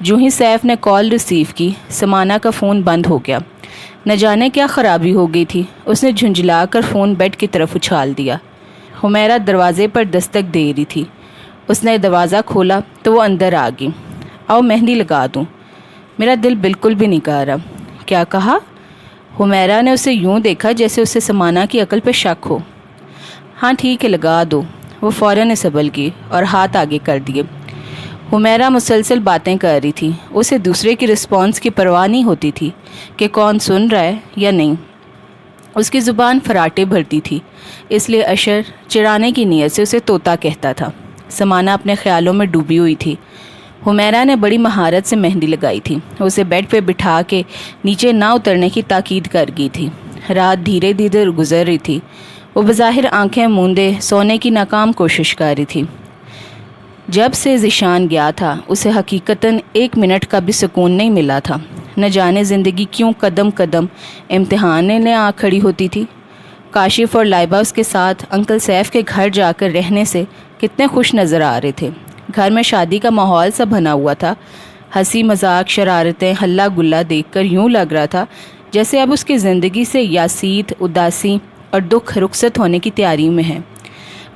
جو ہی سیف نے call receive کی سمانہ کا فون بند ہو گیا۔ نہ جانے کیا خرابی ہو گئی تھی، اس نے جھنجھلا کر فون بیڈ کی طرف اچھال دیا۔ حمیرہ دروازے پر دستک دے رہی تھی۔ اس نے دروازہ کھولا تو وہ اندر آ گئی۔ آؤ مہندی لگا دوں۔ میرا دل بالکل بھی نہیں کہہ رہا۔ کیا کہا؟ حمیرہ نے اسے یوں دیکھا جیسے اسے سمانہ کی عقل پہ شک ہو۔ ہاں ٹھیک ہے لگا دو۔ وہ فوراً سنبھل کی اور ہاتھ آگے کر دیے۔ حمیرہ مسلسل باتیں کر رہی تھی۔ اسے دوسرے کی رسپانس کی پرواہ نہیں ہوتی تھی کہ کون سن رہا ہے یا نہیں۔ اس کی زبان فراٹے بھرتی تھی، اس لیے اشر چڑھانے کی نیت سے اسے طوطا کہتا تھا۔ سمانہ اپنے خیالوں میں ڈوبی ہوئی تھی۔ حمیرہ نے بڑی مہارت سے مہندی لگائی تھی۔ اسے بیڈ پہ بٹھا کے نیچے نہ اترنے کی تاکید کر گئی تھی۔ رات دھیرے دھیرے گزر رہی تھی۔ وہ بظاہر آنکھیں موندے سونے کی ناکام کوشش کر رہی تھی۔ جب سے ذیشان گیا تھا اسے حقیقتاً 1 منٹ کا بھی سکون نہیں ملا تھا۔ نہ جانے زندگی کیوں قدم قدم امتحان لینے آ کھڑی ہوتی تھی۔ کاشف اور لائبہ اس کے ساتھ انکل سیف کے گھر جا کر رہنے سے کتنے خوش نظر آ رہے تھے۔ گھر میں شادی کا ماحول سا بنا ہوا تھا۔ ہنسی مذاق شرارتیں ہلا گلا دیکھ کر یوں لگ رہا تھا جیسے اب اس کی زندگی سے یاسیت اداسی اور دکھ رخصت ہونے کی تیاری میں ہے۔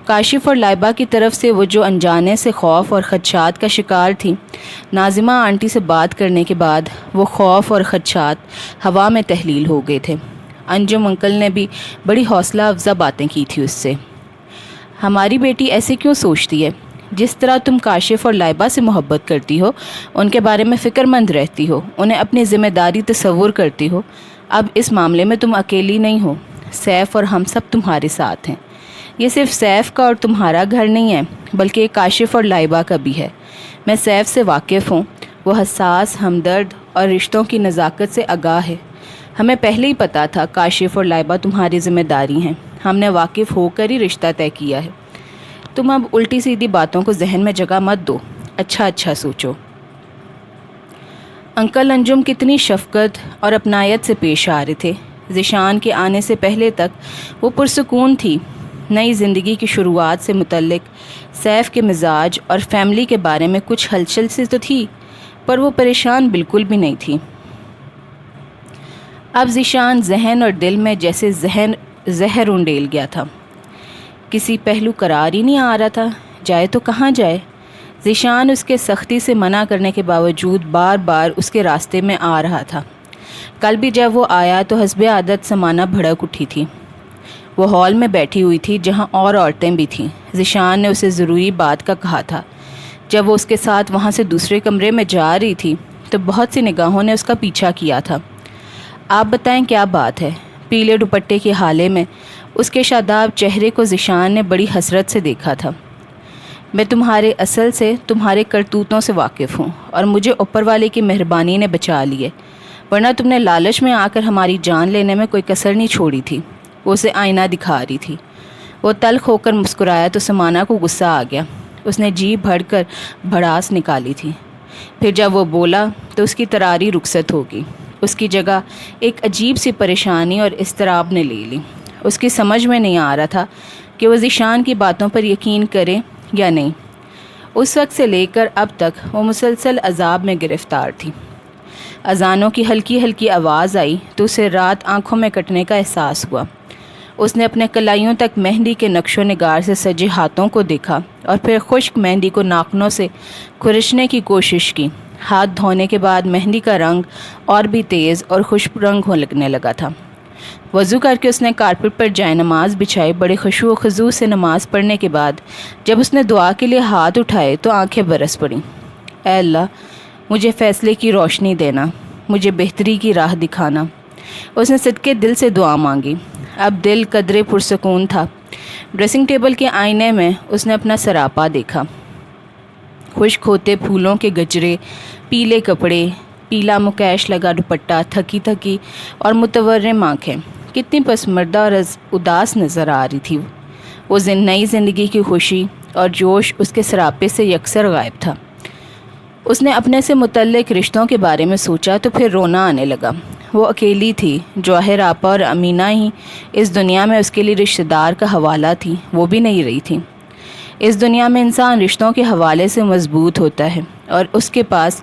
کاشف اور لائبہ کی طرف سے وہ جو انجانے سے خوف اور خدشات کا شکار تھی، ناظمہ آنٹی سے بات کرنے کے بعد وہ خوف اور خدشات ہوا میں تحلیل ہو گئے تھے۔ انجم انکل نے بھی بڑی حوصلہ افزا باتیں کی تھی اس سے۔ ہماری بیٹی ایسے کیوں سوچتی ہے؟ جس طرح تم کاشف اور لائبہ سے محبت کرتی ہو، ان کے بارے میں فکر مند رہتی ہو، انہیں اپنی ذمہ داری تصور کرتی ہو، اب اس معاملے میں تم اکیلی نہیں ہو۔ سیف اور ہم سب تمہارے ساتھ ہیں۔ یہ صرف سیف کا اور تمہارا گھر نہیں ہے بلکہ یہ کاشف اور لائبہ کا بھی ہے۔ میں سیف سے واقف ہوں، وہ حساس، ہمدرد اور رشتوں کی نزاکت سے آگاہ ہے۔ ہمیں پہلے ہی پتہ تھا کاشف اور لائبہ تمہاری ذمہ داری ہیں، ہم نے واقف ہو کر ہی رشتہ طے کیا ہے۔ تم اب الٹی سیدھی باتوں کو ذہن میں جگہ مت دو، اچھا سوچو۔ انکل انجم کتنی شفقت اور اپنائیت سے پیش آ رہے تھے۔ ذیشان کے آنے سے پہلے تک وہ پرسکون تھی۔ نئی زندگی کی شروعات سے متعلق سیف کے مزاج اور فیملی کے بارے میں کچھ ہلچل سے تو تھی، پر وہ پریشان بالکل بھی نہیں تھی۔ اب ذیشان ذہن اور دل میں جیسے زہر انڈیل گیا تھا۔ کسی پہلو قرار ہی نہیں آ رہا تھا، جائے تو کہاں جائے۔ ذیشان اس کے سختی سے منع کرنے کے باوجود بار بار اس کے راستے میں آ رہا تھا۔ کل بھی جب وہ آیا تو حسب عادت سمانہ بھڑک اٹھی تھی۔ وہ ہال میں بیٹھی ہوئی تھی جہاں اور عورتیں بھی تھیں۔ ذیشان نے اسے ضروری بات کا کہا تھا۔ جب وہ اس کے ساتھ وہاں سے دوسرے کمرے میں جا رہی تھی تو بہت سی نگاہوں نے اس کا پیچھا کیا تھا۔ آپ بتائیں کیا بات ہے؟ پیلے دوپٹے کے حالے میں اس کے شاداب چہرے کو ذیشان نے بڑی حسرت سے دیکھا تھا۔ میں تمہارے اصل سے، تمہارے کرتوتوں سے واقف ہوں اور مجھے اوپر والے کی مہربانی نے بچا لیے، ورنہ تم نے لالچ میں آ کر ہماری جان لینے میں کوئی کسر نہیں چھوڑی تھی۔ وہ اسے آئینہ دکھا رہی تھی۔ وہ تلخ ہو کر مسکرایا تو سمانہ کو غصہ آ گیا۔ اس نے جی بھر کر بھڑاس نکالی تھی۔ پھر جب وہ بولا تو اس کی تراری رخصت ہو گئی۔ اس کی جگہ ایک عجیب سی پریشانی اور اضطراب نے لے لی۔ اس کی سمجھ میں نہیں آ رہا تھا کہ وہ ذیشان کی باتوں پر یقین کرے یا نہیں۔ اس وقت سے لے کر اب تک وہ مسلسل عذاب میں گرفتار تھی۔ اذانوں کی ہلکی ہلکی آواز آئی تو اسے رات آنکھوں میں کٹنے کا احساس ہوا۔ اس نے اپنے کلائیوں تک مہندی کے نقش و نگار سے سجے ہاتھوں کو دیکھا اور پھر خشک مہندی کو ناخنوں سے کھرچنے کی کوشش کی۔ ہاتھ دھونے کے بعد مہندی کا رنگ اور بھی تیز اور خوشب رنگ ہو لگنے لگا تھا۔ وضو کر کے اس نے کارپٹ پر جائے نماز بچھائی۔ بڑے خشوع و خضوع سے نماز پڑھنے کے بعد جب اس نے دعا کے لیے ہاتھ اٹھائے تو آنکھیں برس پڑیں۔ اے اللہ، مجھے فیصلے کی روشنی دینا، مجھے بہتری کی راہ دکھانا۔ اس نے صدقے دل سے دعا مانگی۔ اب دل قدرے پرسکون تھا۔ ڈریسنگ ٹیبل کے آئینے میں اس نے اپنا سراپا دیکھا۔ خشک ہوتے پھولوں کے گجرے، پیلے کپڑے، پیلا مکیش لگا دوپٹہ، تھکی تھکی اور متورم آنکھیں، کتنی پسمردہ اور اداس نظر آ رہی تھی۔ وہ نئی زندگی کی خوشی اور جوش اس کے سراپے سے یکسر غائب تھا۔ اس نے اپنے سے متعلق رشتوں کے بارے میں سوچا تو پھر رونا آنے لگا۔ وہ اکیلی تھی۔ جواہر آپا اور امینہ ہی اس دنیا میں اس کے لیے رشتہ دار کا حوالہ تھی، وہ بھی نہیں رہی تھی۔ اس دنیا میں انسان رشتوں کے حوالے سے مضبوط ہوتا ہے اور اس کے پاس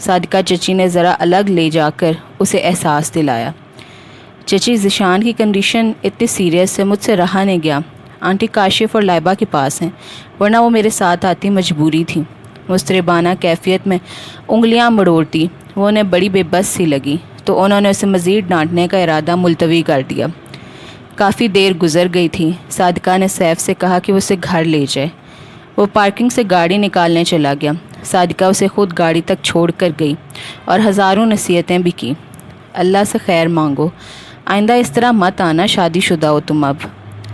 صادقہ چچی نے ذرا الگ لے جا کر اسے احساس دلایا۔ چچی، ذیشان کی کنڈیشن اتنی سیریس ہے، مجھ سے رہا نہیں گیا۔ آنٹی کاشف اور لائبہ کے پاس ہیں، ورنہ وہ میرے ساتھ آتی مجبوری تھی۔ مضطربانہ کیفیت میں انگلیاں مڑوڑتی وہ انہیں بڑی بے بس سی لگی تو انہوں نے اسے مزید ڈانٹنے کا ارادہ ملتوی کر دیا۔ کافی دیر گزر گئی تھی۔ صادقہ نے سیف سے کہا کہ وہ اسے گھر لے جائے۔ وہ پارکنگ سے گاڑی نکالنے چلا گیا۔ صادقہ اسے خود گاڑی تک چھوڑ کر گئی اور ہزاروں نصیحتیں بھی کی۔ اللہ سے خیر مانگو، آئندہ اس طرح مت آنا، شادی شدہ ہو تم اب۔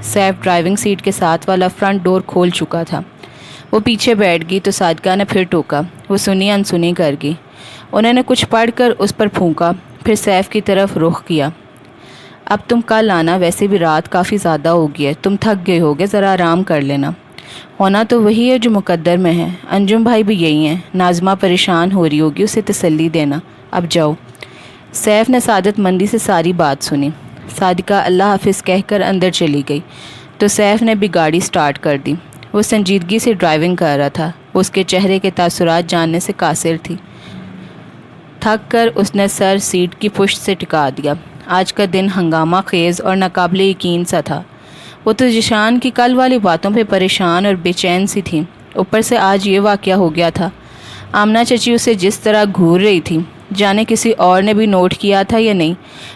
سیف ڈرائیونگ سیٹ کے ساتھ والا فرنٹ ڈور کھول چکا تھا۔ وہ پیچھے بیٹھ گئی تو صادقہ نے پھر ٹوکا۔ وہ سنی انسنی کر گئی۔ انہوں نے کچھ پڑھ کر اس پر پھونکا، پھر سیف کی طرف رخ کیا۔ اب تم کل آنا، ویسے بھی رات کافی زیادہ ہو گئی ہے، تم تھک گئے ہوگے، ذرا آرام کر لینا۔ ہونا تو وہی ہے جو مقدر میں ہے، انجم بھائی بھی یہی ہیں، ناظمہ پریشان ہو رہی ہوگی، اسے تسلی دینا، اب جاؤ۔ سیف نے سعادت مندی سے ساری بات سنی۔ صادقہ اللہ حافظ کہہ کر اندر چلی گئی تو سیف نے بھی گاڑی سٹارٹ کر دی۔ وہ سنجیدگی سے ڈرائیونگ کر رہا تھا۔ وہ اس کے چہرے کے تاثرات جاننے سے قاصر تھی۔ تھک کر اس نے سر سیٹ کی پشت سے ٹکا دیا۔ آج کا دن ہنگامہ خیز اور ناقابل یقین سا تھا۔ وہ تو ذیشان کی کل والی باتوں پہ پریشان اور بے چین سی تھی، اوپر سے آج یہ واقعہ ہو گیا تھا۔ آمنہ چچی اسے جس طرح گھور رہی تھی، جانے کسی اور نے بھی نوٹ کیا تھا یا نہیں،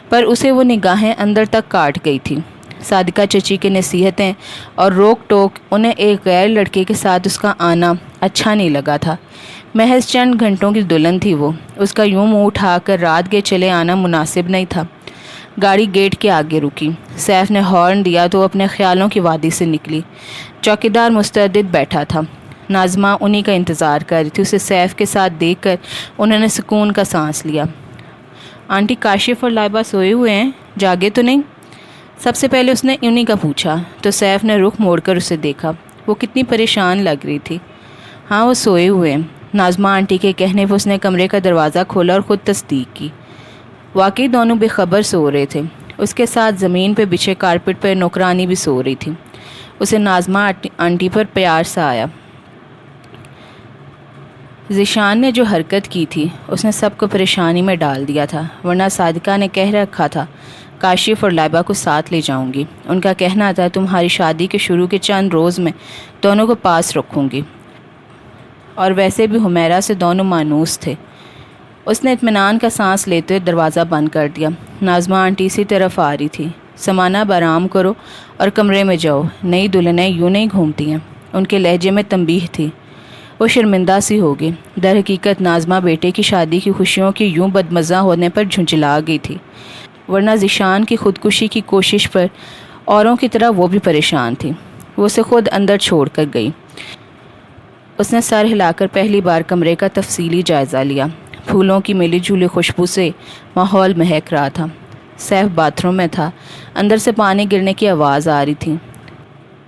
پر اسے وہ نگاہیں اندر تک کاٹ گئی تھی۔ صادقہ چچی کی نصیحتیں اور روک ٹوک، انہیں ایک غیر لڑکے کے ساتھ اس کا آنا اچھا نہیں لگا تھا۔ محض چند گھنٹوں کی دلہن تھی وہ، اس کا یوں منہ اٹھا کر رات گئے چلے آنا مناسب نہیں تھا۔ گاڑی گیٹ کے آگے رکی۔ سیف نے ہارن دیا تو وہ اپنے خیالوں کی وادی سے نکلی۔ چوکیدار مستعد بیٹھا تھا۔ ناظمہ انہی کا انتظار کر رہی تھی۔ اسے سیف کے ساتھ دیکھ کر انہوں نے سکون کا سانس لیا۔ آنٹی کاشف اور لائبہ سوئے ہوئے ہیں، جاگے تو نہیں؟ سب سے پہلے اس نے انہی کا پوچھا تو سیف نے رخ موڑ کر اسے دیکھا۔ وہ کتنی پریشان لگ رہی تھی۔ ہاں، وہ سوئے ہوئے ہیں۔ ناظمہ آنٹی کے کہنے پر اس نے کمرے کا دروازہ کھولا اور خود تصدیق کی۔ واقعی دونوں بے خبر سو رہے تھے۔ اس کے ساتھ زمین پہ بچھے کارپٹ پر نوکرانی بھی سو رہی تھی۔ اسے ناظمہ آنٹی پر پیار سا آیا۔ ذیشان نے جو حرکت کی تھی اس نے سب کو پریشانی میں ڈال دیا تھا، ورنہ صادقہ نے کہہ رکھا تھا کاشف اور لائبہ کو ساتھ لے جاؤں گی۔ ان کا کہنا تھا تمہاری شادی کے شروع کے چند روز میں دونوں کو پاس رکھوں گی، اور ویسے بھی حمیرہ سے دونوں مانوس تھے۔ اس نے اطمینان کا سانس لیتے ہوئے دروازہ بند کر دیا۔ ناظمہ آنٹی اسی طرف آ رہی تھی۔ سمانہ، آرام کرو اور کمرے میں جاؤ، نئی دلہنیں یوں نہیں گھومتی ہیں۔ ان کے لہجے میں تنبیہ تھی۔ وہ شرمندہ سی ہو گئی۔ در حقیقت ناظمہ بیٹے کی شادی کی خوشیوں کی یوں بدمزہ ہونے پر جھنجھلا گئی تھی، ورنہ ذیشان کی خودکشی کی کوشش پر اوروں کی طرح وہ بھی پریشان تھی۔ وہ اسے خود اندر چھوڑ کر گئی۔ اس نے سر ہلا کر پہلی بار کمرے کا تفصیلی جائزہ لیا۔ پھولوں کی ملی جھولی خوشبو سے ماحول مہک رہا تھا۔ سیف باتھ روم میں تھا۔ اندر سے پانی گرنے کی آواز آ رہی تھی۔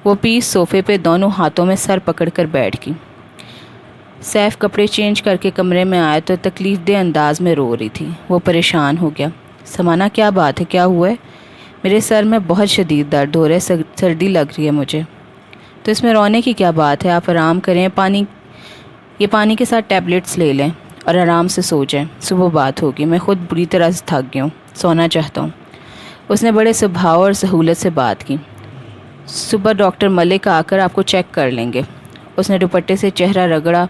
وہ پیس صوفے پہ دونوں ہاتھوں میں سر پکڑ کر بیٹھ گئی۔ سیف کپڑے چینج کر کے کمرے میں آیا تو تکلیف دہ انداز میں رو رہی تھی۔ وہ پریشان ہو گیا۔ سمانہ، کیا بات ہے، کیا ہوا ہے؟ میرے سر میں بہت شدید درد ہو رہا ہے، سردی لگ رہی ہے مجھے۔ تو اس میں رونے کی کیا بات ہے، آپ آرام کریں، پانی کے ساتھ ٹیبلٹس لے لیں اور آرام سے سو جائیں، صبح بات ہوگی، میں خود بری طرح سے تھک گیا ہوں، سونا چاہتا ہوں۔ اس نے بڑے سبھاؤ اور سہولت سے بات کی۔ صبح ڈاکٹر ملک آ کر آپ کو چیک کر لیں گے۔ اس نے دوپٹے سے چہرہ رگڑا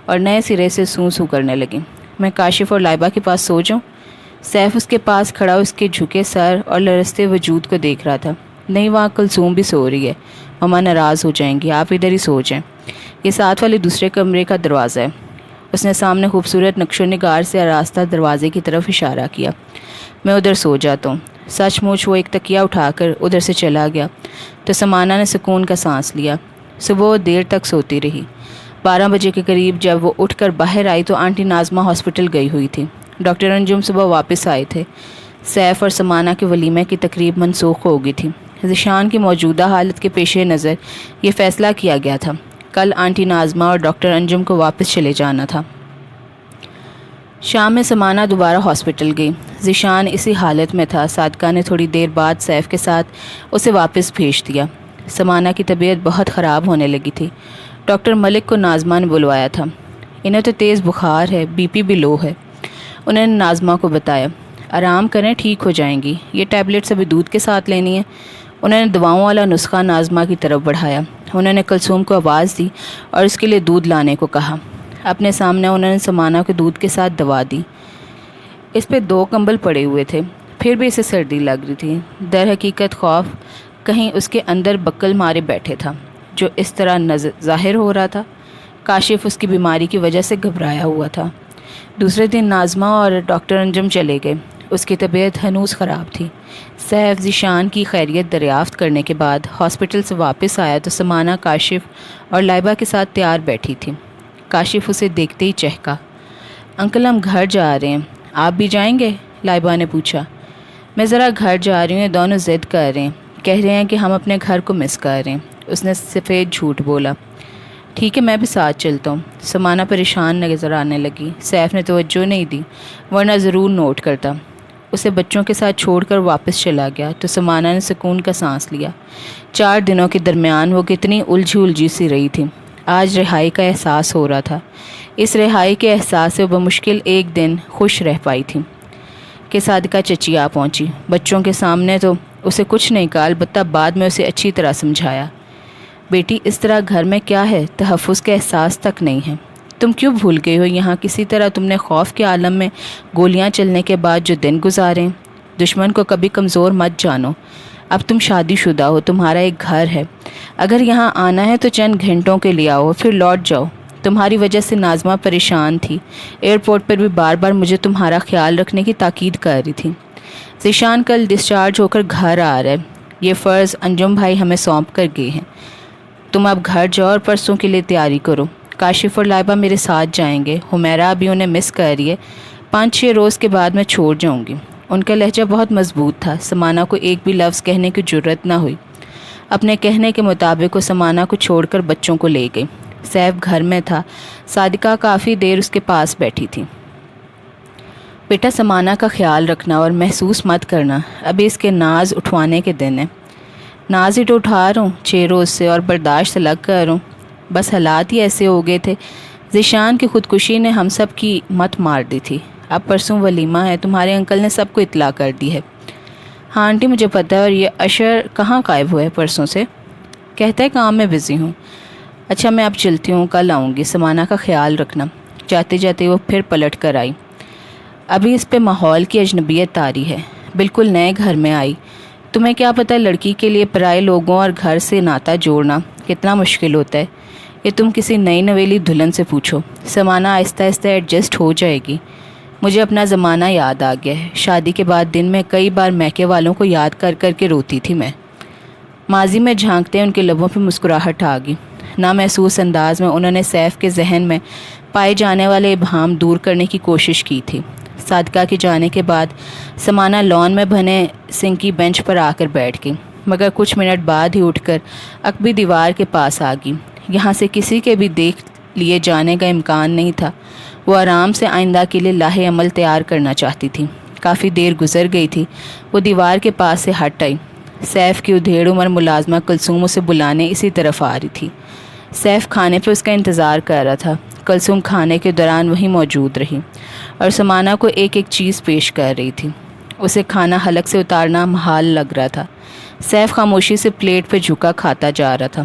اور نئے سرے سے سوں سوں کرنے لگی۔ میں کاشف اور لائبہ کے پاس سو جاؤں؟ سیف اس کے پاس کھڑا اس کے جھکے سر اور لرزتے وجود کو دیکھ رہا تھا۔ نہیں، وہاں کلثوم بھی سو رہی ہے، ماما ناراض ہو جائیں گی، آپ ادھر ہی سو جائیں، یہ ساتھ والے دوسرے کمرے کا دروازہ ہے۔ اس نے سامنے خوبصورت نقش و نگار سے آراستہ دروازے کی طرف اشارہ کیا۔ میں ادھر سو جاتا ہوں۔ سچ مچ وہ ایک تکیہ اٹھا کر ادھر سے چلا گیا تو سمانہ نے سکون کا سانس لیا۔ صبح وہ دیر تک سوتی رہی۔ 12 بجے کے قریب جب وہ اٹھ کر باہر آئی تو آنٹی ناظمہ ہاسپٹل گئی ہوئی تھی۔ ڈاکٹر انجم صبح واپس آئے تھے۔ سیف اور سمانہ کے ولیمے کی تقریب منسوخ ہو گئی تھی۔ ذیشان کی موجودہ حالت کے پیش نظر یہ فیصلہ کیا گیا تھا، کل آنٹی ناظمہ اور ڈاکٹر انجم کو واپس چلے جانا تھا۔ شام میں سمانہ دوبارہ ہاسپٹل گئی۔ ذیشان اسی حالت میں تھا۔ صادقہ نے تھوڑی دیر بعد سیف کے ساتھ اسے واپس بھیج دیا۔ سمانہ کی طبیعت بہت خراب ہونے لگی تھی۔ ڈاکٹر ملک کو ناظمہ نے بلوایا تھا۔ انہیں تو تیز بخار ہے، بی پی بھی لو ہے۔ انہوں نے ناظمہ کو بتایا، آرام کریں، ٹھیک ہو جائیں گی، یہ ٹیبلٹس ابھی دودھ کے ساتھ لینی ہے۔ انہوں نے دواؤں والا نسخہ ناظمہ کی طرف بڑھایا۔ انہوں نے کلثوم کو آواز دی اور اس کے لیے دودھ لانے کو کہا۔ اپنے سامنے انہوں نے سمانہ کو دودھ کے ساتھ دوا دی۔ اس پہ 2 کمبل پڑے ہوئے تھے، پھر بھی اسے سردی لگ رہی تھی۔ در حقیقت خوف کہیں اس کے اندر بکل مارے بیٹھے تھا، جو اس طرح ظاہر ہو رہا تھا۔ کاشف اس کی بیماری کی وجہ سے گھبرایا ہوا تھا۔ دوسرے دن ناظمہ اور ڈاکٹر انجم چلے گئے۔ اس کی طبیعت ہنوز خراب تھی۔ سیف ذیشان کی خیریت دریافت کرنے کے بعد ہاسپٹل سے واپس آیا تو سمانہ، کاشف اور لائبہ کے ساتھ تیار بیٹھی تھی۔ کاشف اسے دیکھتے ہی چہکا۔ انکل ہم گھر جا رہے ہیں، آپ بھی جائیں گے؟ لائبہ نے پوچھا۔ میں ذرا گھر جا رہی ہوں، یہ دونوں ضد کر رہے ہیں، کہہ رہے ہیں کہ ہم اپنے گھر کو مس کر رہے ہیں۔ اس نے سفید جھوٹ بولا۔ ٹھیک ہے، میں بھی ساتھ چلتا ہوں۔ سمانہ پریشان نظر آنے لگی۔ سیف نے توجہ نہیں دی، ورنہ ضرور نوٹ کرتا۔ اسے بچوں کے ساتھ چھوڑ کر واپس چلا گیا تو سمانہ نے سکون کا سانس لیا۔ 4 دنوں کے درمیان وہ کتنی الجھی سی رہی تھی۔ آج رہائی کا احساس ہو رہا تھا۔ اس رہائی کے احساس سے وہ بمشکل ایک دن خوش رہ پائی تھی کہ صادقہ چچی آ پہنچی۔ بچوں کے سامنے تو اسے کچھ نہیں کہا، البتہ بعد میں اسے اچھی طرح سمجھایا۔ بیٹی، اس طرح گھر میں کیا ہے، تحفظ کا احساس تک نہیں ہے۔ تم کیوں بھول گئی ہو یہاں کسی طرح تم نے خوف کے عالم میں گولیاں چلنے کے بعد جو دن گزارے؟ دشمن کو کبھی کمزور مت جانو۔ اب تم شادی شدہ ہو، تمہارا ایک گھر ہے۔ اگر یہاں آنا ہے تو چند گھنٹوں کے لیے آؤ، پھر لوٹ جاؤ۔ تمہاری وجہ سے ناظمہ پریشان تھی، ایئرپورٹ پر بھی بار بار مجھے تمہارا خیال رکھنے کی تاکید کر رہی تھی۔ ذیشان کل ڈسچارج ہو کر گھر آ رہا ہے، یہ فرض انجم بھائی ہمیں سونپ کر گئے ہیں۔ تم اب گھر جاؤ اور پرسوں کے لیے تیاری کرو۔ کاشف اور لائبہ میرے ساتھ جائیں گے، حمیرہ بھی انہیں مس کر رہی ہے۔ 5-6 روز کے بعد میں چھوڑ جاؤں گی۔ ان کا لہجہ بہت مضبوط تھا، سمانہ کو ایک بھی لفظ کہنے کی جرت نہ ہوئی۔ اپنے کہنے کے مطابق وہ سمانہ کو چھوڑ کر بچوں کو لے گئی۔ سیف گھر میں تھا، صادقہ کافی دیر اس کے پاس بیٹھی تھی۔ بیٹا، سمانہ کا خیال رکھنا اور محسوس مت کرنا، ابھی اس کے ناز اٹھوانے کے دن ہیں۔ ناز ہی تو اٹھا رہا ہوں 6 روز سے، اور برداشت الگ کر رہا ہوں، بس حالات ہی ایسے ہو گئے تھے۔ ذیشان کی خودکشی نے ہم سب کی مت مار دی تھی۔ اب پرسوں ولیمہ ہے، تمہارے انکل نے سب کو اطلاع کر دی ہے۔ ہاں آنٹی، مجھے پتہ ہے۔ اور یہ اشر کہاں غائب ہوا ہے پرسوں سے؟ کہتا ہے کام میں بزی ہوں۔ اچھا میں اب چلتی ہوں، کل آؤں گی، سمانہ کا خیال رکھنا۔ جاتے جاتے وہ پھر پلٹ کر آئی۔ ابھی اس پہ ماحول کی اجنبیت طاری ہے، بالکل نئے گھر میں آئی۔ تمہیں کیا پتہ لڑکی کے لیے پرائے لوگوں اور گھر سے ناتا جوڑنا کتنا مشکل ہوتا ہے، یہ تم کسی نئی نویلی دلہن سے پوچھو۔ سمانہ آہستہ آہستہ ایڈجسٹ ہو جائے گی۔ مجھے اپنا زمانہ یاد آ گیا ہے، شادی کے بعد دن میں کئی بار میکے والوں کو یاد کر کر کے روتی تھی میں۔ ماضی میں جھانکتے ان کے لبوں پہ مسکراہٹ آ گئی۔ نامحسوس انداز میں انہوں نے سیف کے ذہن میں پائے جانے والے ابہام دور کرنے کی کوشش کی تھی۔ صادقہ کے جانے کے بعد سمانہ لان میں بنے سنک کی بینچ پر آ کر بیٹھ گئی، مگر کچھ منٹ بعد ہی اٹھ کر عقبی دیوار کے پاس آ گئی۔ یہاں سے کسی کے بھی دیکھ لیے جانے کا امکان نہیں تھا۔ وہ آرام سے آئندہ کے لیے لاہے عمل تیار کرنا چاہتی تھی۔ کافی دیر گزر گئی تھی، وہ دیوار کے پاس سے ہٹ آئی۔ سیف کی ادھیڑ عمر ملازمہ کلثوم اسے بلانے اسی طرف آ رہی تھی۔ سیف کھانے پہ اس کا انتظار کر رہا تھا۔ کلثوم کھانے کے دوران وہیں موجود رہی اور سمانہ کو ایک ایک چیز پیش کر رہی تھی۔ اسے کھانا حلق سے اتارنا محال لگ رہا تھا۔ سیف خاموشی سے پلیٹ پہ جھکا کھاتا جا رہا تھا۔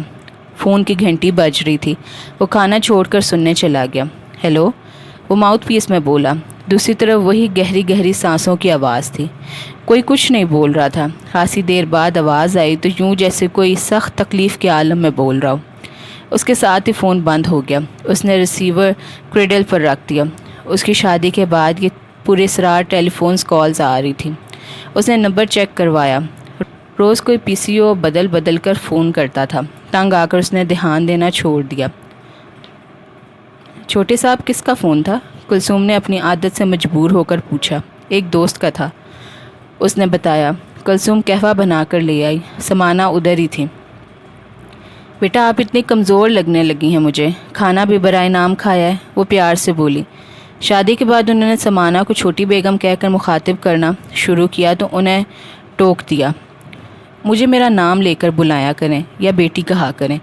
فون کی گھنٹی بج رہی تھی، وہ کھانا چھوڑ کر سننے چلا گیا۔ ہیلو، وہ ماؤتھ پیس میں بولا۔ دوسری طرف وہی گہری گہری سانسوں کی آواز تھی۔ کوئی کچھ نہیں بول رہا تھا۔ خاصی دیر بعد آواز آئی تو یوں جیسے کوئی سخت تکلیف کے عالم میں بول رہا ہو۔ اس کے ساتھ ہی فون بند ہو گیا۔ اس نے ریسیور کریڈل پر رکھ دیا۔ اس کی شادی کے بعد یہ پورے اسرار ٹیلی فونز کالز آ رہی تھی۔ اس نے نمبر چیک کروایا۔ روز کوئی پی سی او بدل بدل کر فون کرتا تھا۔ تنگ آ کر اس نے دھیان دینا چھوڑ دیا۔ چھوٹے صاحب کس کا فون تھا؟ کلثوم نے اپنی عادت سے مجبور ہو کر پوچھا۔ ایک دوست کا تھا، اس نے بتایا۔ کلثوم قہوہ بنا کر لے آئی۔ سمانہ ادھر ہی تھی۔ بیٹا، آپ اتنی کمزور لگنے لگی ہیں مجھے، کھانا بھی برائے نام کھایا ہے، وہ پیار سے بولی۔ شادی کے بعد انہوں نے سمانہ کو چھوٹی بیگم کہہ کر مخاطب کرنا شروع کیا تو انہیں ٹوک دیا۔ مجھے میرا نام لے کر بلایا کریں یا بیٹی کہا کریں۔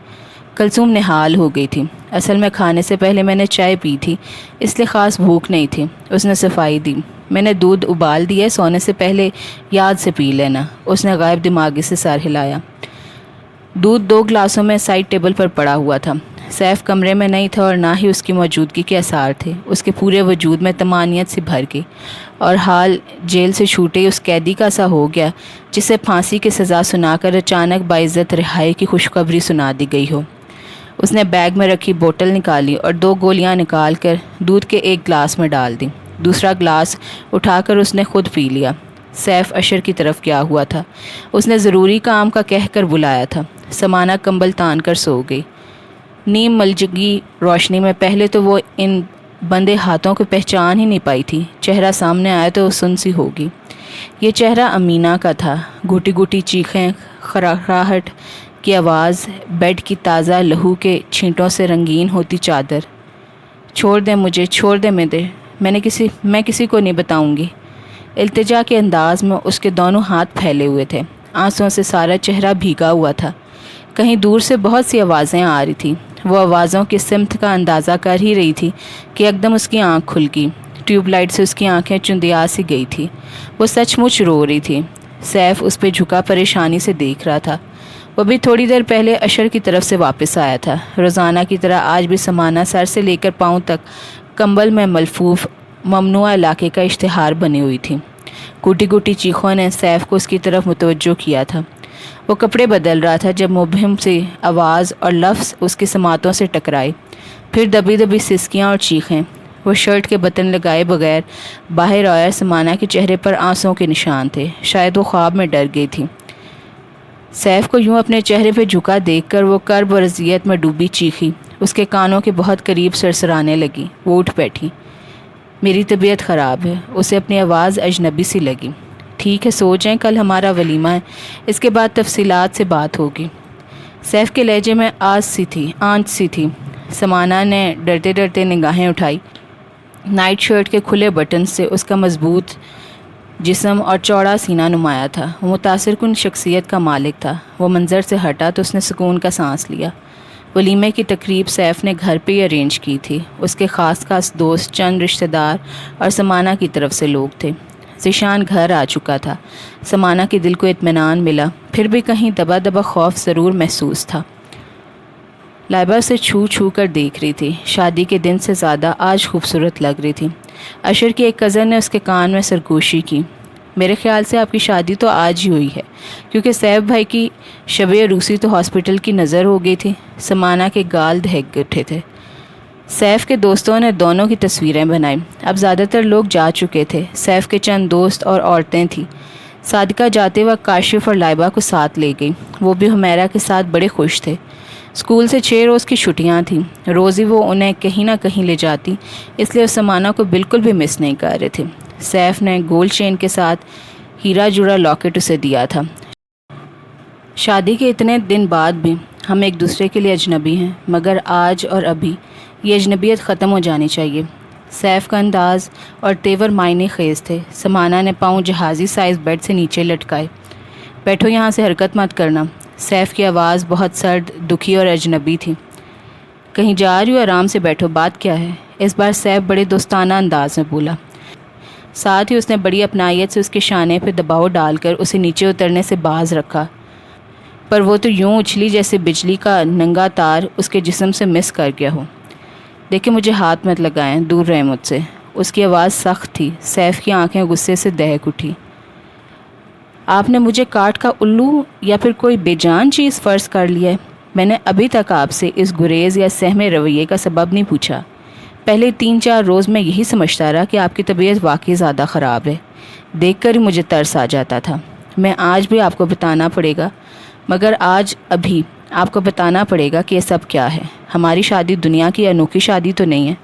کلثوم نہال ہو گئی تھی۔ اصل میں کھانے سے پہلے میں نے چائے پی تھی، اس لیے خاص بھوک نہیں تھی۔ اس نے صفائی دی۔ میں نے دودھ ابال دیا، سونے سے پہلے یاد سے پی لینا۔ اس نے غائب دماغی سے سر ہلایا۔ دودھ 2 گلاسوں میں سائڈ ٹیبل پر پڑا ہوا تھا۔ سیف کمرے میں نہیں تھا اور نہ ہی اس کی موجودگی کے آثار تھے۔ اس کے پورے وجود میں طمانینت سی بھر گئی، اور حال جیل سے چھوٹے اس قیدی کا سا ہو گیا جسے پھانسی کی سزا سنا کر اچانک باعزت رہائی کی خوشخبری سنا دی گئی ہو۔ اس نے بیگ میں رکھی بوتل نکالی اور 2 گولیاں نکال کر دودھ کے ایک گلاس میں ڈال دی۔ دوسرا گلاس اٹھا کر اس نے خود پی لیا۔ سیف اشر کی طرف گیا ہوا تھا۔ اس نے ضروری کام کا کہہ کر بلایا تھا۔ سمانہ کمبل تان کر سو گئی۔ نیم ملجگی روشنی میں پہلے تو وہ ان بندے ہاتھوں کو پہچان ہی نہیں پائی تھی۔ چہرہ سامنے آیا تو وہ سن سی ہوگی۔ یہ چہرہ امینہ کا تھا۔ گھٹی گھٹی چیخیں، خراہٹ کی آواز، بیڈ کی تازہ لہو کے چھینٹوں سے رنگین ہوتی چادر۔ چھوڑ دیں مجھے، چھوڑ دیں میں کسی کو نہیں بتاؤں گی۔ التجا کے انداز میں اس کے دونوں ہاتھ پھیلے ہوئے تھے۔ آنسوؤں سے سارا چہرہ بھیگا ہوا تھا۔ کہیں دور سے بہت سی آوازیں آ رہی تھیں۔ وہ آوازوں کی سمت کا اندازہ کر ہی رہی تھی کہ یکدم اس کی آنکھ کھل گئی۔ ٹیوب لائٹ سے اس کی آنکھیں چندیا سی گئی تھی۔ وہ سچ مچ رو رہی تھی۔ سیف اس پہ جھکا پریشانی سے دیکھ رہا تھا۔ وہ بھی تھوڑی دیر پہلے اشر کی طرف سے واپس آیا تھا۔ روزانہ کی طرح آج بھی سمانہ سر سے لے کر پاؤں تک کمبل میں ملفوف ممنوعہ علاقے کا اشتہار بنی ہوئی تھی۔ گوٹی گوٹی چیخوں نے سیف کو اس کی طرف متوجہ کیا تھا۔ وہ کپڑے بدل رہا تھا جب مبہم سی آواز اور لفظ اس کی سماعتوں سے ٹکرائے۔ پھر دبی دبی سسکیاں اور چیخیں۔ وہ شرٹ کے بٹن لگائے بغیر باہر آیا۔ سمانہ کے چہرے پر آنسوؤں کے نشان تھے۔ شاید وہ خواب میں ڈر گئی تھی۔ سیف کو یوں اپنے چہرے پہ جھکا دیکھ کر وہ کرب اور اذیت میں ڈوبی چیخی اس کے کانوں کے بہت قریب سرسرانے لگی۔ وہ اٹھ بیٹھی۔ میری طبیعت خراب ہے۔ اسے اپنی آواز اجنبی سی لگی۔ ٹھیک ہے، سو جائیں، کل ہمارا ولیمہ ہے، اس کے بعد تفصیلات سے بات ہوگی۔ سیف کے لہجے میں آنچ سی تھی۔ سمانہ نے ڈرتے ڈرتے نگاہیں اٹھائی۔ نائٹ شرٹ کے کھلے بٹن سے اس کا مضبوط جسم اور چوڑا سینہ نمایاں تھا۔ وہ متاثر کن شخصیت کا مالک تھا۔ وہ منظر سے ہٹا تو اس نے سکون کا سانس لیا۔ ولیمے کی تقریب سیف نے گھر پہ ہی ارینج کی تھی۔ اس کے خاص دوست، چند رشتہ دار اور سمانہ کی طرف سے لوگ تھے۔ ذیشان گھر آ چکا تھا۔ سمانہ کے دل کو اطمینان ملا، پھر بھی کہیں دبا دبا خوف ضرور محسوس تھا۔ لائبہ سے چھو کر دیکھ رہی تھی۔ شادی کے دن سے زیادہ آج خوبصورت لگ رہی تھی۔ اشر کی ایک کزن نے اس کے کان میں سرگوشی کی۔ میرے خیال سے آپ کی شادی تو آج ہی ہوئی ہے، کیونکہ سیف بھائی کی شب عروسی تو ہاسپٹل کی نظر ہو گئی تھی۔ سمانہ کے گال دہک اٹھے تھے۔ سیف کے دوستوں نے دونوں کی تصویریں بنائی۔ اب زیادہ تر لوگ جا چکے تھے۔ سیف کے چند دوست اور عورتیں تھیں۔ صادقہ جاتے وقت کاشف اور لائبہ کو ساتھ لے گئی۔ وہ بھی حمیرہ کے ساتھ بڑے خوش تھے۔ اسکول سے 6 روز کی چھٹیاں تھیں۔ روز ہی وہ انہیں کہیں نہ کہیں لے جاتی، اس لیے وہ سمانہ کو بالکل بھی مس نہیں کر رہے تھے۔ سیف نے گولڈ چین کے ساتھ ہیرا جڑا لاکٹ اسے دیا تھا۔ شادی کے اتنے دن بعد بھی ہم ایک دوسرے کے لیے اجنبی ہیں، مگر آج اور ابھی یہ اجنبیت ختم ہو جانی چاہیے۔ سیف کا انداز اور تیور معنی خیز تھے۔ سمانہ نے پاؤں جہازی سائز بیڈ سے نیچے لٹکائے۔ بیٹھو، یہاں سے حرکت مت کرنا۔ سیف کی آواز بہت سرد، دکھی اور اجنبی تھی۔ کہیں جا رہی ہو؟ آرام سے بیٹھو، بات کیا ہے؟ اس بار سیف بڑے دوستانہ انداز میں بولا۔ ساتھ ہی اس نے بڑی اپنائیت سے اس کے شانے پہ دباؤ ڈال کر اسے نیچے اترنے سے باز رکھا، پر وہ تو یوں اچھلی جیسے بجلی کا ننگا تار اس کے جسم سے مس کر گیا ہو۔ دیکھیں، مجھے ہاتھ مت لگائیں، دور رہیں مجھ سے۔ اس کی آواز سخت تھی۔ سیف کی آنکھیں غصے سے دہک اٹھی۔ آپ نے مجھے کاٹ کا الو یا پھر کوئی بے جان چیز فرض کر لیا ہے؟ میں نے ابھی تک آپ سے اس گریز یا سہمے رویے کا سبب نہیں پوچھا۔ پہلے 3-4 روز میں یہی سمجھتا رہا کہ آپ کی طبیعت واقعی زیادہ خراب ہے۔ دیکھ کر ہی مجھے ترس آ جاتا تھا۔ میں آج بھی آپ کو بتانا پڑے گا، مگر ابھی آپ کو بتانا پڑے گا کہ یہ سب کیا ہے۔ ہماری شادی دنیا کی انوکھی شادی تو نہیں ہے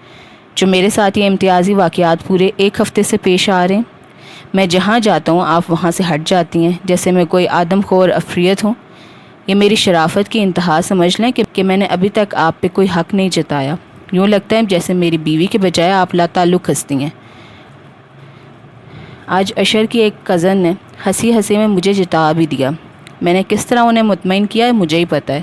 جو میرے ساتھ یہ امتیازی واقعات پورے 1 ہفتے سے پیش آ رہے ہیں۔ میں جہاں جاتا ہوں آپ وہاں سے ہٹ جاتی ہیں، جیسے میں کوئی آدم خور افریت ہوں۔ یہ میری شرافت کی انتہا سمجھ لیں کہ میں نے ابھی تک آپ پہ کوئی حق نہیں جتایا۔ یوں لگتا ہے جیسے میری بیوی کے بجائے آپ لا تعلق ہستی ہیں۔ آج اشر کی ایک کزن نے ہنسی ہنسی میں مجھے جتا بھی دیا۔ میں نے کس طرح انہیں مطمئن کیا ہے مجھے ہی پتہ ہے۔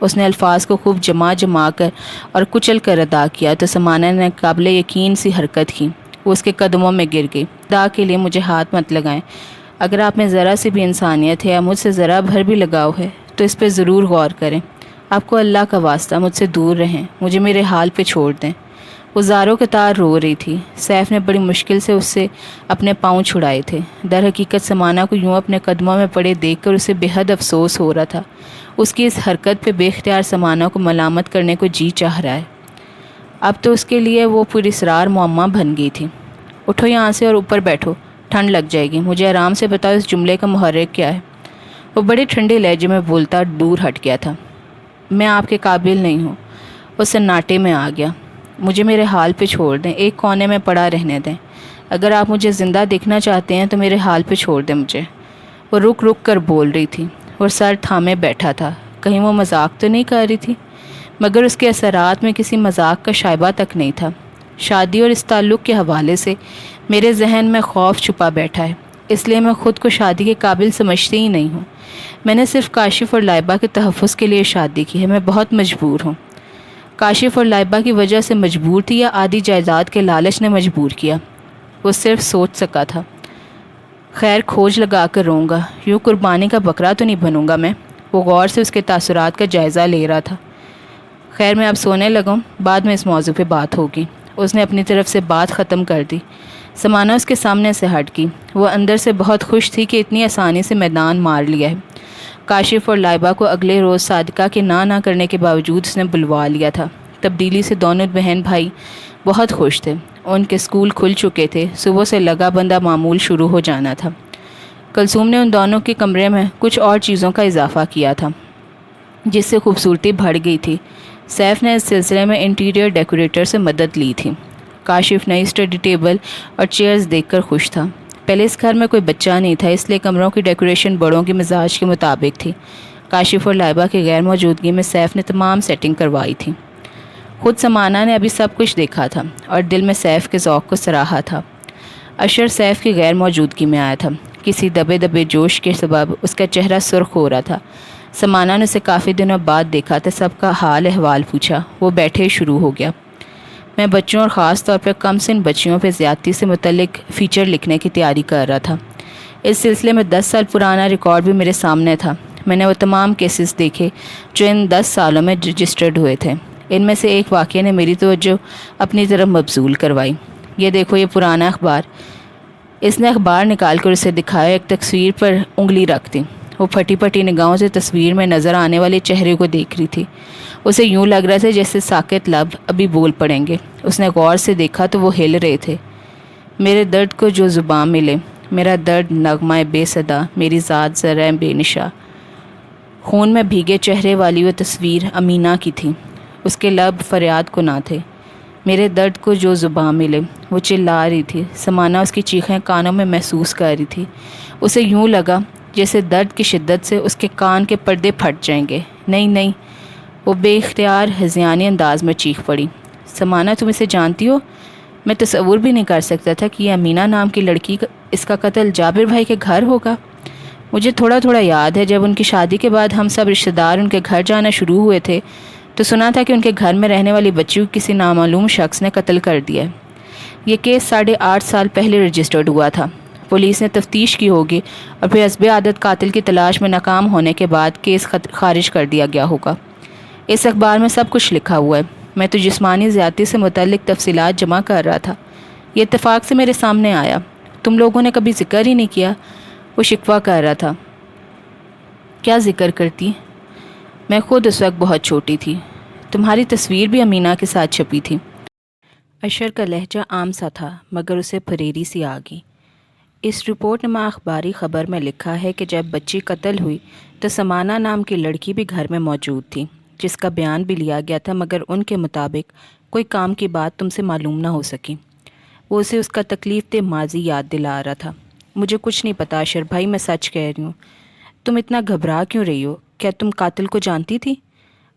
اس نے الفاظ کو خوب جما کر اور کچل کر ادا کیا تو سمانہ نے قابل یقین سی حرکت کی. وہ اس کے قدموں میں گر گئی. خدا کے لیے مجھے ہاتھ مت لگائیں. اگر آپ میں ذرا سی بھی انسانیت ہے یا مجھ سے ذرا بھر بھی لگاؤ ہے تو اس پہ ضرور غور کریں. آپ کو اللہ کا واسطہ مجھ سے دور رہیں. مجھے میرے حال پہ چھوڑ دیں. وہ زاروں کے تار رو رہی تھی. سیف نے بڑی مشکل سے اس سے اپنے پاؤں چھڑائے تھے. در حقیقت سمانہ کو یوں اپنے قدموں میں پڑے دیکھ کر اسے بے حد افسوس ہو رہا تھا. اس کی اس حرکت پہ بے اختیار سمانہ کو ملامت کرنے کو جی چاہ رہا ہے. اب تو اس کے لیے وہ پراسرار معمہ بن گئی تھی. اٹھو یہاں سے اور اوپر بیٹھو. ٹھنڈ لگ جائے گی. مجھے آرام سے بتاؤ اس جملے کا محرک کیا ہے. وہ بڑے ٹھنڈے لہجے میں بولتا دور ہٹ گیا تھا. میں آپ کے قابل نہیں ہوں. وہ سناٹے میں آ گیا. مجھے میرے حال پہ چھوڑ دیں. ایک کونے میں پڑا رہنے دیں. اگر آپ مجھے زندہ دیکھنا چاہتے ہیں تو میرے حال پہ چھوڑ دیں مجھے. وہ رک رک کر بول رہی تھی. وہ سر تھامے بیٹھا تھا. کہیں وہ مذاق تو نہیں کر رہی تھی؟ مگر اس کے اثرات میں کسی مذاق کا شائبہ تک نہیں تھا. شادی اور اس تعلق کے حوالے سے میرے ذہن میں خوف چھپا بیٹھا ہے. اس لیے میں خود کو شادی کے قابل سمجھتی ہی نہیں ہوں. میں نے صرف کاشف اور لائبہ کے تحفظ کے لیے شادی کی ہے. میں بہت مجبور ہوں. کاشف اور لائبہ کی وجہ سے مجبور تھی یا آدھی جائیداد کے لالچ نے مجبور کیا؟ وہ صرف سوچ سکا تھا. خیر کھوج لگا کر رہوں گا. یوں قربانی کا بکرا تو نہیں بنوں گا میں. وہ غور سے اس کے تاثرات کا جائزہ لے رہا تھا. خیر میں اب سونے لگوں. بعد میں اس موضوع پہ بات ہوگی. اس نے اپنی طرف سے بات ختم کر دی. سمانہ اس کے سامنے سے ہٹ گئی. وہ اندر سے بہت خوش تھی کہ اتنی آسانی سے میدان مار لیا ہے. کاشف اور لائبہ کو اگلے روز صادقہ کے نہ کرنے کے باوجود اس نے بلوا لیا تھا. تبدیلی سے دونوں بہن بھائی بہت خوش تھے. ان کے اسکول کھل چکے تھے. صبح سے لگا بندہ معمول شروع ہو جانا تھا. کلثوم نے ان دونوں کے کمرے میں کچھ اور چیزوں کا اضافہ کیا تھا جس سے خوبصورتی بڑھ گئی تھی. سیف نے اس سلسلے میں انٹیریئر ڈیکوریٹر سے مدد لی تھی. کاشف نئی اسٹڈی ٹیبل اور چیئرز دیکھ کر خوش تھا. پہلے اس گھر میں کوئی بچہ نہیں تھا اس لیے کمروں کی ڈیکوریشن بڑوں کے مزاج کے مطابق تھی. کاشف اور لائبہ کی غیر موجودگی میں سیف نے تمام سیٹنگ کروائی تھی. خود سمانہ نے ابھی سب کچھ دیکھا تھا اور دل میں سیف کے ذوق کو سراہا تھا. اشر سیف کی غیر موجودگی میں آیا تھا. کسی دبے دبے جوش کے سبب اس کا چہرہ سرخ ہو رہا تھا. سمانہ نے اسے کافی دنوں بعد دیکھا تو سب کا حال احوال پوچھا. وہ بیٹھے شروع ہو گیا. میں بچوں اور خاص طور پر کم سن بچیوں پہ زیادتی سے متعلق فیچر لکھنے کی تیاری کر رہا تھا. اس سلسلے میں 10 سال پرانا ریکارڈ بھی میرے سامنے تھا. میں نے وہ تمام کیسز دیکھے جو ان 10 سالوں میں رجسٹرڈ ہوئے تھے. ان میں سے ایک واقعے نے میری توجہ اپنی طرف مبذول کروائی. یہ دیکھو یہ پرانا اخبار. اس نے اخبار نکال کر اسے دکھایا. ایک تصویر پر انگلی رکھ دی. وہ پھٹی پھٹی نگاہوں سے تصویر میں نظر آنے والے چہرے کو دیکھ رہی تھی. اسے یوں لگ رہا تھا جیسے ساکت لب ابھی بول پڑیں گے. اس نے غور سے دیکھا تو وہ ہل رہے تھے. میرے درد کو جو زباں ملے. میرا درد نغمہ بے صدا. میری ذات ذرہ بے نشا. خون میں بھیگے چہرے والی وہ تصویر امینہ کی تھی. اس کے لب فریاد کو نہ تھے. میرے درد کو جو زباں ملے. وہ چلا رہی تھی. سمانہ اس کی چیخیں کانوں میں محسوس کر رہی تھی. اسے یوں لگا جیسے درد کی شدت سے اس کے کان کے پردے پھٹ جائیں گے. نہیں نہیں. وہ بے اختیار ہذیانی انداز میں چیخ پڑی. سمانہ تم اسے جانتی ہو؟ میں تصور بھی نہیں کر سکتا تھا کہ یہ امینہ نام کی لڑکی اس کا قتل جابر بھائی کے گھر ہوگا. مجھے تھوڑا تھوڑا یاد ہے جب ان کی شادی کے بعد ہم سب رشتہ دار ان کے گھر جانا شروع ہوئے تھے تو سنا تھا کہ ان کے گھر میں رہنے والی بچی کو کسی نامعلوم شخص نے قتل کر دیا ہے. یہ کیس 8.5 سال پہلے رجسٹرڈ ہوا تھا. پولیس نے تفتیش کی ہوگی اور پھر حسب عادت قاتل کی تلاش میں ناکام ہونے کے بعد کیس خارج کر دیا گیا ہوگا. اس اخبار میں سب کچھ لکھا ہوا ہے. میں تو جسمانی زیادتی سے متعلق تفصیلات جمع کر رہا تھا. یہ اتفاق سے میرے سامنے آیا. تم لوگوں نے کبھی ذکر ہی نہیں کیا. وہ شکوہ کر رہا تھا. کیا ذکر کرتی؟ میں خود اس وقت بہت چھوٹی تھی. تمہاری تصویر بھی امینہ کے ساتھ چھپی تھی. اشر کا لہجہ عام سا تھا مگر اسے پھریری سی آ گئی. اس رپورٹ نما اخباری خبر میں لکھا ہے کہ جب بچی قتل ہوئی تو سمانہ نام کی لڑکی بھی گھر میں موجود تھی جس کا بیان بھی لیا گیا تھا مگر ان کے مطابق کوئی کام کی بات تم سے معلوم نہ ہو سکی. وہ اسے اس کا تکلیف دہ ماضی یاد دلا رہا تھا. مجھے کچھ نہیں پتا اشر بھائی. میں سچ کہہ رہی ہوں. تم اتنا گھبرا کیوں رہی ہو؟ کیا تم قاتل کو جانتی تھی؟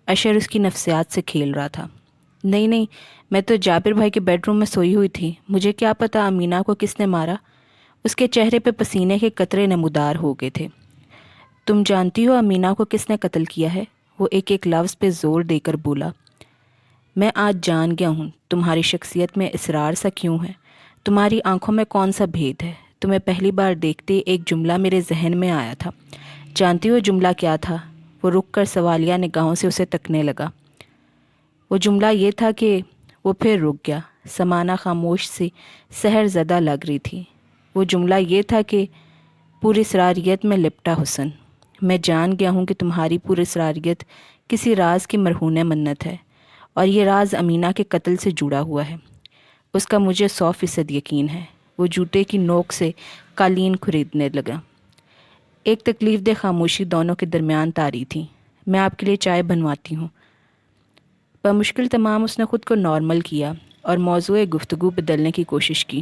اشر اس کی نفسیات سے کھیل رہا تھا. نہیں نہیں. میں تو جابر بھائی کے بیڈ روم میں سوئی ہوئی تھی. مجھے کیا پتا امینہ کو کس نے مارا. اس کے چہرے پہ پسینے کے قطرے نمودار ہو گئے تھے. تم جانتی ہو امینہ کو کس نے قتل کیا ہے؟ وہ ایک ایک لفظ پہ زور دے کر بولا۔ میں آج جان گیا ہوں تمہاری شخصیت میں اسرار سا کیوں ہے، تمہاری آنکھوں میں کون سا بھید ہے۔ تمہیں پہلی بار دیکھتے ایک جملہ میرے ذہن میں آیا تھا۔ جانتی ہو جملہ کیا تھا؟ وہ رک کر سوالیہ نگاہوں سے اسے تکنے لگا۔ وہ جملہ یہ تھا کہ وہ پھر رک گیا۔ سمانہ خاموش سی سحر زدہ لگ رہی تھی۔ وہ جملہ یہ تھا کہ پوری اسراریت میں لپٹا حسن۔ میں جان گیا ہوں کہ تمہاری پوری اسراریت کسی راز کی مرہون منت ہے، اور یہ راز امینہ کے قتل سے جڑا ہوا ہے۔ اس کا مجھے 100% یقین ہے۔ وہ جوتے کی نوک سے قالین خریدنے لگا۔ ایک تکلیف دہ خاموشی دونوں کے درمیان طاری تھی۔ میں آپ کے لیے چائے بنواتی ہوں۔ بمشکل تمام اس نے خود کو نارمل کیا اور موضوع گفتگو بدلنے کی کوشش کی۔